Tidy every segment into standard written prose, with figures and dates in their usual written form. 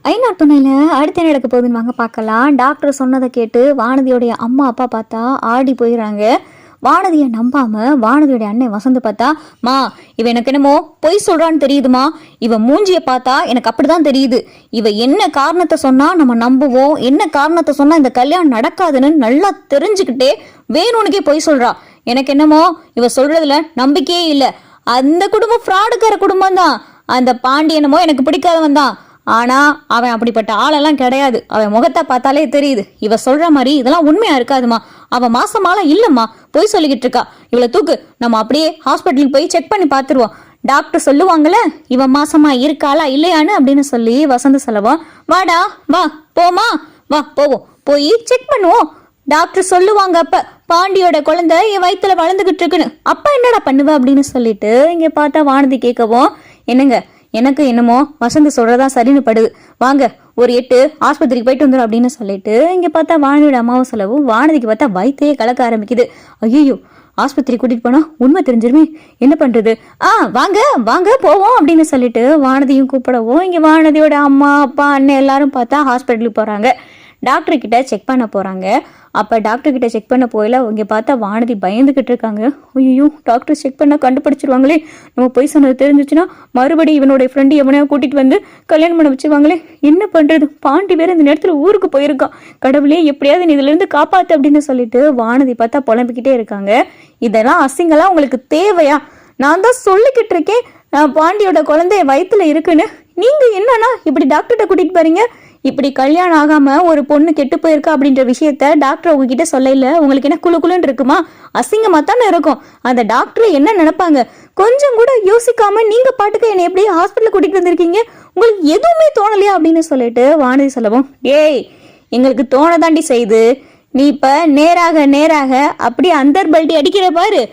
ஐநார் துணையில் அடுத்து என்ன நடக்க போகுதுன்னு வாங்க பார்க்கலாம். டாக்டர் சொன்னதை கேட்டு வானதியோடைய அம்மா அப்பா பார்த்தா ஆடி போயிடுறாங்க. வானதியை நம்பாம வானதியோடைய அண்ணன் வசந்து பார்த்தா, மா இவ எனக்கு என்னமோ பொய் சொல்றான்னு தெரியுதுமா, இவ மூஞ்சியை பார்த்தா எனக்கு அப்படிதான் தெரியுது, இவ என்ன காரணத்தை சொன்னா நம்ம நம்புவோம், என்ன காரணத்தை சொன்னா இந்த கல்யாணம் நடக்காதுன்னு நல்லா தெரிஞ்சுக்கிட்டே வேணும்னுக்கே பொய் சொல்றா. எனக்கு என்னமோ இவ சொல்றதுல நம்பிக்கையே இல்லை. அந்த குடும்பம் ஃப்ராடுக்கார குடும்பம் தான். அந்த பாண்டியனமோ எனக்கு பிடிக்காதவன் தான். ஆனா அவன் அப்படிப்பட்ட ஆளெல்லாம் கிடையாது. அவன் முகத்தை பார்த்தாலே தெரியுது. இவ சொல்ற மாதிரி இதெல்லாம் உண்மையா இருக்காதுமா. அவன் மாசமாலாம் இல்லம்மா, பொய் சொல்லிக்கிட்டு இருக்கா. இவளை தூக்கு, நம்ம அப்படியே ஹாஸ்பிட்டலுக்கு போய் செக் பண்ணி பார்த்துருவோம். டாக்டர் சொல்லுவாங்கல்ல இவன் மாசமா இருக்காளா இல்லையான்னு அப்படின்னு சொல்லி வசந்த செலவும், வாடா வா போமா வா போவோம், போய் செக் பண்ணுவோம். டாக்டர் சொல்லுவாங்க அப்ப பாண்டியோட குழந்தை என் வயிற்றுல வளர்ந்துகிட்டு இருக்குன்னு. அப்ப என்னடா பண்ணுவ அப்படின்னு சொல்லிட்டு இங்க பார்த்தா வானதி கேட்கவும், என்னங்க எனக்கு என்னமோ வசந்த் சொல்றதா சரின்னு படுது, வாங்க ஒரு 8 ஆஸ்பத்திரிக்கு போயிட்டு வந்துடும் அப்படின்னு சொல்லிட்டு இங்க பார்த்தா வானதியோட அம்மாவும் சொல்லவும் வானதிக்கு பார்த்தா வயிற்றையே கலக்க ஆரம்பிக்குது. ஐயோ ஆஸ்பத்திரி கூட்டிட்டு போனா உண்மை தெரிஞ்சிருமே, என்ன பண்றது? வாங்க வாங்க போவோம் அப்படின்னு சொல்லிட்டு வானதியும் கூப்பிடவும் இங்க வானதியோட அம்மா அப்பா அண்ணன் எல்லாரும் பார்த்தா ஹாஸ்பிட்டலுக்கு போறாங்க. டாக்டர் கிட்ட செக் பண்ண போறாங்க. அப்போ டாக்டர் கிட்ட செக் பண்ண போயில இங்கே பார்த்தா வானதி பயந்துக்கிட்டு இருக்காங்க. ஐயோ டாக்டர் செக் பண்ண கண்டுபிடிச்சிருவாங்களே, நம்ம போய் சொன்னது தெரிஞ்சிச்சுன்னா மறுபடியும் இவனுடைய ஃப்ரெண்டு எவனையா கூட்டிகிட்டு வந்து கல்யாணம் பண்ண வச்சுருவாங்களே, என்ன பண்ணுறது? பாண்டி வேறு இந்த நேரத்தில் ஊருக்கு போயிருக்கான். கடவுளே எப்படியாவது நீ இதுலேருந்து காப்பாற்று அப்படின்னு சொல்லிட்டு வானதி பார்த்தா புலம்பிக்கிட்டே இருக்காங்க. இதெல்லாம் அசிங்கெல்லாம் உங்களுக்கு தேவையா? நான் தான் சொல்லிக்கிட்டு இருக்கேன் பாண்டியோட குழந்தைய வயிற்றுல இருக்குன்னு. நீங்கள் என்னன்னா இப்படி டாக்டர்கிட்ட கூட்டிகிட்டு போறீங்க? இப்படி கல்யாணம் ஆகாம ஒரு பொண்ணு கெட்டு போயிருக்கா அப்படின்ற விஷயத்த டாக்டர் உங்ககிட்ட சொல்லல உங்களுக்கு என்ன குழுக்குழுன்னு இருக்குமா? அசிங்கமா தானே இருக்கும். அந்த டாக்டர் என்ன நினைப்பாங்க? கொஞ்சம் கூட யோசிக்காம நீங்க பாட்டுக்கு என்னை எப்படி ஹாஸ்பிட்டல் கூட்டிட்டு வந்திருக்கீங்க, உங்களுக்கு எதுவுமே தோணலையா அப்படின்னு சொல்லிட்டு வானதி சொல்லவும், ஏய் எங்களுக்கு தோணதாண்டி செய்து, நீ இப்ப நேராக நேராக அப்படி அந்தர் பல்ட்டி அடிக்கிற பாரு.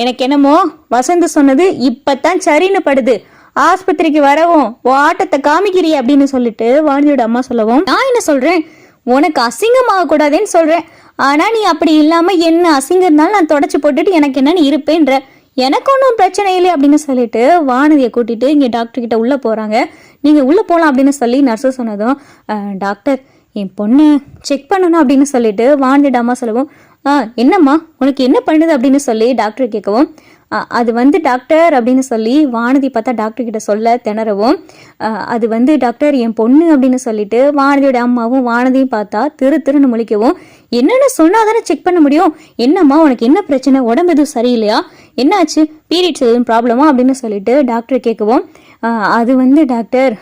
எனக்கு என்னமோ வசந்த் சொன்னது இப்பத்தான் சரின்னு படுது. ஆஸ்பத்திரிக்கு வரவும் ஆட்டத்தை காமிக்கிறீ அப்படின்னு சொல்லிட்டு வானதியோட அம்மா சொல்லவும், நான் என்ன சொல்றேன், உனக்கு அசிங்கமாக கூடாதுன்னு சொல்றேன். ஆனா நீ அப்படி இல்லாம என்ன அசிங்கம் இருந்தாலும் நான் தொடச்சு போட்டுட்டு எனக்கு என்னன்னு இருப்பேன்ற, எனக்கு ஒன்றும் பிரச்சனை இல்லை அப்படின்னு சொல்லிட்டு வானதியை கூட்டிட்டு இங்க டாக்டர் கிட்ட உள்ள போறாங்க. நீங்க உள்ள போகலாம் அப்படின்னு சொல்லி நர்ஸு சொன்னதும், டாக்டர் என் பொண்ணு செக் பண்ணணும் அப்படின்னு சொல்லிட்டு வானதியோட அம்மா சொல்லவும், என்னம்மா உனக்கு என்ன பண்ணுது அப்படின்னு சொல்லி டாக்டர் கேட்கவும், அது வந்து டாக்டர் அப்படின்னு சொல்லி வானதி பார்த்தா டாக்டர் கிட்ட சொல்ல திணறவும், அது வந்து டாக்டர் என் பொண்ணு அப்படின்னு சொல்லிட்டு வானதியோட அம்மாவும் வானதியும் பார்த்தா திருன்னு முழிக்கவும், என்னென்ன சொன்னாதானே செக் பண்ண முடியும், என்னம்மா உனக்கு என்ன பிரச்சனை, உடம்பு எதுவும் சரியில்லையா, என்னாச்சு, பீரியட்ஸ் எதுவும் ப்ராப்ளமா அப்படின்னு சொல்லிட்டு டாக்டர் கேட்கவும், அது வந்து டாக்டர்,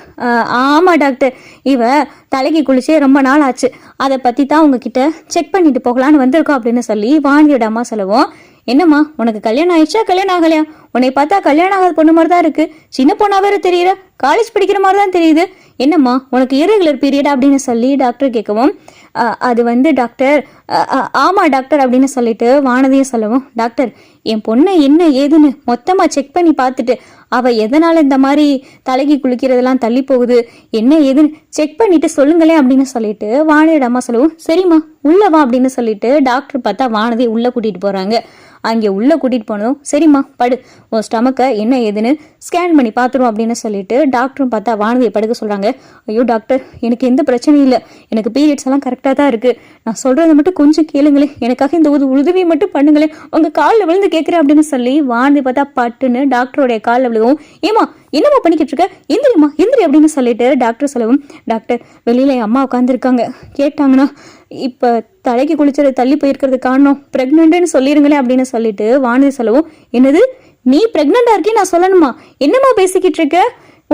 ஆமாம் டாக்டர் இவ தலைக்கு குளிச்சே ரொம்ப நாள் ஆச்சு, அதை பற்றி தான் உங்ககிட்ட செக் பண்ணிட்டு போகலான்னு வந்திருக்கோம் அப்படின்னு சொல்லி வானதியோட அம்மா சொல்லவும், என்னம்மா உனக்கு கல்யாணம் ஆயிடுச்சா கல்யாணம் ஆகலையா? உன்னை பார்த்தா கல்யாணம் ஆகாத பொண்ணு மாதிரி தான் இருக்கு, சின்ன பொண்ணா வேற தெரியற, காலேஜ் படிக்கிற மாதிரி தான் தெரியுது, என்னம்மா உனக்கு இரெகுலர் பீரியட் அப்படின்னு சொல்லி டாக்டர் கேட்கவும், அது வந்து டாக்டர், ஆமாம் டாக்டர் அப்படின்னு சொல்லிட்டு வானதியும் சொல்லவும், டாக்டர் என் பொண்ணை என்ன ஏதுன்னு மொத்தமாக செக் பண்ணி பார்த்துட்டு அவள் எதனால் இந்த மாதிரி தலைக்கு குளிக்கிறதெல்லாம் தள்ளி போகுது என்ன ஏதுன்னு செக் பண்ணிட்டு சொல்லுங்களேன் அப்படின்னு சொல்லிட்டு வானதியோட அம்மா சொல்லவும், சரிம்மா உள்ளவா அப்படின்னு சொல்லிட்டு டாக்டர் பார்த்தா வானதி உள்ளே கூட்டிகிட்டு போகிறாங்க. அங்கே உள்ளே கூட்டிகிட்டு போனதும், சரிம்மா படு, உன் ஸ்டமக்கை என்ன ஏதுன்னு ஸ்கேன் பண்ணி பார்த்துருவோம் அப்படின்னு சொல்லிட்டு டாக்டரும் பார்த்தா வானதியை படுக்க சொல்கிறாங்க. ஐயோ டாக்டர் எனக்கு எந்த பிரச்சனையும் இல்லை, எனக்கு பீரியட்ஸ் எல்லாம் கரெக்டாக தான் இருக்குது, நான் சொல்கிறத மட்டும் கொஞ்சம் கேளுங்களேன், எனக்காக இந்த உதவியை மட்டும் பண்ணுங்களேன், உங்கள் காலில் விழுந்து கேட்குறேன் அப்படின்னு சொல்லி வானதி பார்த்தா பட்டுன்னு டாக்டருடைய காலில் விழுகவும், ஏமா என்னம்மா பண்ணிக்கிட்டு இருக்க, எந்திரிம்மா எந்திரி அப்படின்னு சொல்லிட்டு டாக்டர் சொல்லவும், டாக்டர் வெளியில் அம்மா உட்காந்துருக்காங்க, கேட்டாங்கன்னா இப்போ தலைக்கு குளிச்சது தள்ளி போயிருக்கிறது காரணம் ப்ரெக்னென்ட்னு சொல்லிருங்களேன் அப்படின்னு சொல்லிட்டு வானதி சொல்லவும், என்னது நீ ப்ரெக்னெண்டா இருக்கே நான் சொல்லணுமா, என்னம்மா பேசிக்கிட்டு இருக்க,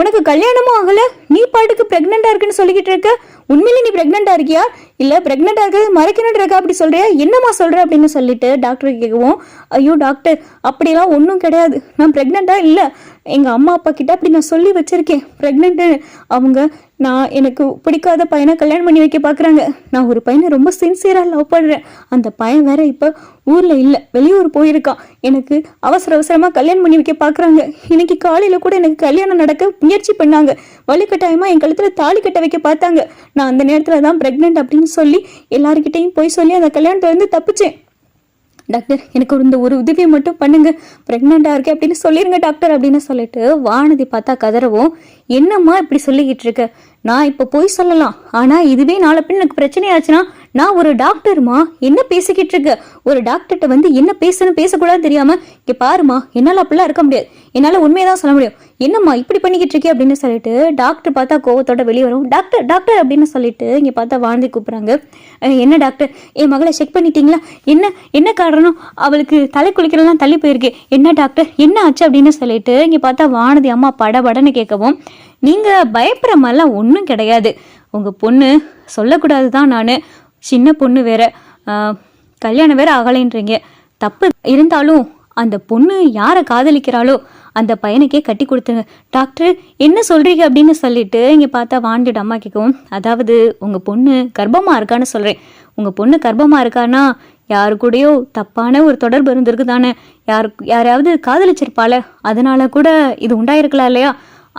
உனக்கு கல்யாணமும் ஆகல, நீ பாட்டுக்கு ப்ரெக்னெண்டா இருக்குன்னு சொல்லிக்கிட்டு இருக்க, உண்மையிலே நீ ப்ரெக்னெண்டா இருக்கியா இல்லை ப்ரெக்னெண்டா இருக்கிறது மறைக்கணும்னு இருக்கா அப்படி சொல்றியா, என்னம்மா சொல்ற அப்படின்னு சொல்லிட்டு டாக்டர் கேட்கவும், ஐயோ டாக்டர் அப்படிலாம் ஒன்றும் கிடையாது, நான் ப்ரெக்னெண்டா இல்லை, எங்கள் அம்மா அப்பா கிட்ட அப்படி நான் சொல்லி வச்சிருக்கேன் ப்ரெக்னென்ட்டு, அவங்க நான் எனக்கு பிடிக்காத பையனை கல்யாணம் பண்ணி வைக்க பார்க்குறாங்க, நான் ஒரு பையனை ரொம்ப சின்சியராக லவ் பண்ணுறேன், அந்த பையன் வேற இப்போ ஊரில் இல்லை வெளியூர் போயிருக்கான், எனக்கு அவசரமாக கல்யாணம் பண்ணி வைக்க பார்க்குறாங்க, இன்னைக்கு காலையில் கூட எனக்கு கல்யாணம் நடக்க முயற்சி பண்ணாங்க, வலுக்கட்டாயமாக என் கழுத்தில் தாலி கட்ட வைக்க பார்த்தாங்க, நான் அந்த நேரத்தில் தான் ப்ரெக்னென்ட் அப்படின்னு சொல்லி எல்லாருக்கிட்டையும் போய் சொல்லி அந்த கல்யாணத்தை வந்து தப்பிச்சேன், டாக்டர் எனக்கு இந்த ஒரு உதவியை மட்டும் பண்ணுங்க, ப்ரெக்னெண்ட்டாக இருக்கேன் அப்படின்னு சொல்லிருங்க டாக்டர் அப்படின்னு சொல்லிட்டு வானதி பார்த்தா கதறவும், என்னம்மா இப்படி சொல்லிக்கிட்டு இருக்க, நான் இப்போ போய் சொல்லலாம், ஆனால் இதுவே நாளை பின் எனக்கு பிரச்சனை ஆச்சுன்னா நான் ஒரு டாக்டர்மா, என்ன பேசிக்கிட்டு இருக்க, ஒரு டாக்டர்கிட்ட வந்து என்ன பேசணும் பேசக்கூடாது தெரியாம இங்கே பாருமா, என்னால் அப்படிலாம் இருக்க முடியாது, என்னால் உண்மையதான் சொல்ல முடியும், என்னம்மா இப்படி பண்ணிக்கிட்டு இருக்கே அப்படின்னு சொல்லிட்டு டாக்டர் பார்த்தா கோவத்தோட வெளியே வரும். டாக்டர் டாக்டர் அப்படின்னு சொல்லிட்டு இங்கே பார்த்தா வானதி கூப்பிட்றாங்க. என்ன டாக்டர், என் மகளை செக் பண்ணிட்டீங்களா, என்ன என்ன காரணம், அவளுக்கு தலை குளிக்கிறதெல்லாம் தள்ளி போயிருக்கு, என்ன டாக்டர் என்ன ஆச்சு அப்படின்னு சொல்லிட்டு இங்கே பார்த்தா வானதி அம்மா படபடன்னு கேட்கவும், நீங்கள் பயப்படுற மாதிரிலாம் ஒன்றும் கிடையாது, உங்கள் பொண்ணு சொல்லக்கூடாது தான், நான் சின்ன பொண்ணு வேற, கல்யாணம் வேற ஆகலைன்றீங்க, தப்பு இருந்தாலும் அந்த பொண்ணு யாரை காதலிக்கிறாளோ அந்த பையனுக்கே கட்டி கொடுத்துருங்க டாக்டர், என்ன சொல்கிறீங்க அப்படின்னு சொல்லிட்டு இங்கே பார்த்தா வாண்டியோட அம்மா கேட்கவும், அதாவது உங்கள் பொண்ணு கர்ப்பமாக இருக்கான்னு சொல்கிறேன், உங்கள் பொண்ணு கர்ப்பமாக இருக்கான்னா யாரு கூடயோ தப்பான ஒரு தொடர்பு இருந்திருக்கு தானே, யாரையாவது காதலிச்சிருப்பாள, அதனால கூட இது உண்டாயிருக்கலாம் இல்லையா,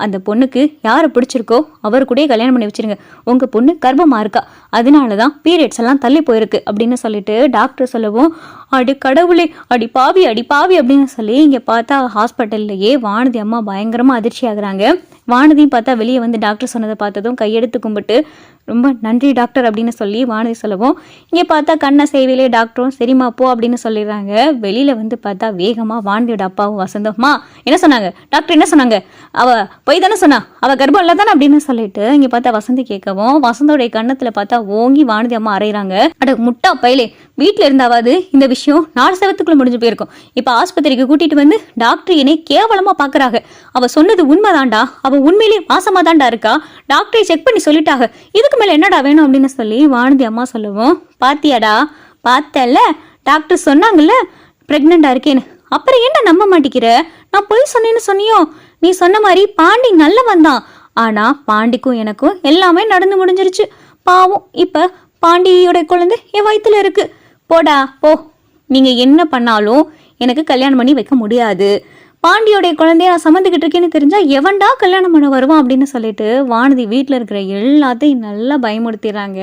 அந்த பொண்ணுக்கு யாரை பிடிச்சிருக்கோ அவர் கூடயே கல்யாணம் பண்ணி வச்சிருங்க, உங்கள் பொண்ணு கர்ப்பமாக இருக்கா, அதனால தான் பீரியட்ஸ் எல்லாம் தள்ளி போயிருக்கு அப்படின்னு சொல்லிட்டு டாக்டர் சொல்லவும், அடி கடவுளே அடி பாவி அப்படின்னு சொல்லி இங்கே பார்த்தா ஹாஸ்பிட்டல்லையே வானதி அம்மா பயங்கரமாக அதிர்ச்சி ஆகுறாங்க. வானதியும் பார்த்தா வெளியே வந்து டாக்டர் சொன்னதை பார்த்ததும் கையெடுத்து கும்பிட்டு ரொம்ப நன்றி டாக்டர் அப்படின்னு சொல்லி வானதி சொல்லவும், இங்கே பார்த்தா கண்ணை சேவையிலே டாக்டரும் சரிம்மா போ அப்படின்னு சொல்லிடுறாங்க. வெளியில் வந்து பார்த்தா வேகமாக வானதியோட அப்பாவும் வசந்தம்மா என்ன சொன்னாங்க, டாக்டர் என்ன சொன்னாங்க, அவள் போய் தானே சொன்னா, அவள் கர்ப்பம் இல்லை தானே அப்படின்னு சொல்லிட்டு இங்கே பார்த்தா வசந்தி கேட்கவும், வசந்தோடைய கண்ணத்தில் பார்த்தா ஓங்கி வானதி அம்மா அறையிறாங்க. அட முட்டா பையலே, வீட்டில் இருந்தாவது இந்த விஷயம் 4 செவத்துக்குள்ள முடிஞ்சு போயிருக்கும், இப்போ ஆஸ்பத்திரிக்கு கூட்டிட்டு வந்து டாக்டர் என்னை கேவலமாக பார்க்குறாங்க, அவள் சொன்னது உண்மைதான்டா, அவள் உண்மையிலேயே மாசமாக தான்டா இருக்கா, டாக்டரை செக் பண்ணி சொல்லிட்டாங்க, இதுக்கு மேலே என்னடா வேணும் அப்படின்னு சொல்லி வானதி அம்மா சொல்லுவோம், பாத்தியாடா பார்த்தல, டாக்டர் சொன்னாங்கல்ல ப்ரெக்னெண்ட்டாக இருக்கேன்னு, அப்புறம் என்ன நம்ப மாட்டேங்கிற, நான் போய் சொன்னேன்னு சொன்னியோ, நீ சொன்ன மாதிரி பாண்டி நல்லவன் தான், ஆனால் பாண்டிக்கும் எனக்கும் எல்லாமே நடந்து முடிஞ்சிருச்சு, பாவம் இப்போ பாண்டியோட குழந்தை என் வயிற்றுல இருக்கு, போடா போ, நீங்கள் என்ன பண்ணாலும் எனக்கு கல்யாணம் பண்ணி வைக்க முடியாது, பாண்டியோடைய குழந்தைய நான் சம்மந்துக்கிட்டு இருக்கேன்னு தெரிஞ்சா எவன்டா கல்யாணம் பண்ண வருவான் அப்படின்னு சொல்லிட்டு வானதி வீட்டில் இருக்கிற எல்லாத்தையும் நல்லா பயமுறுத்திடுறாங்க.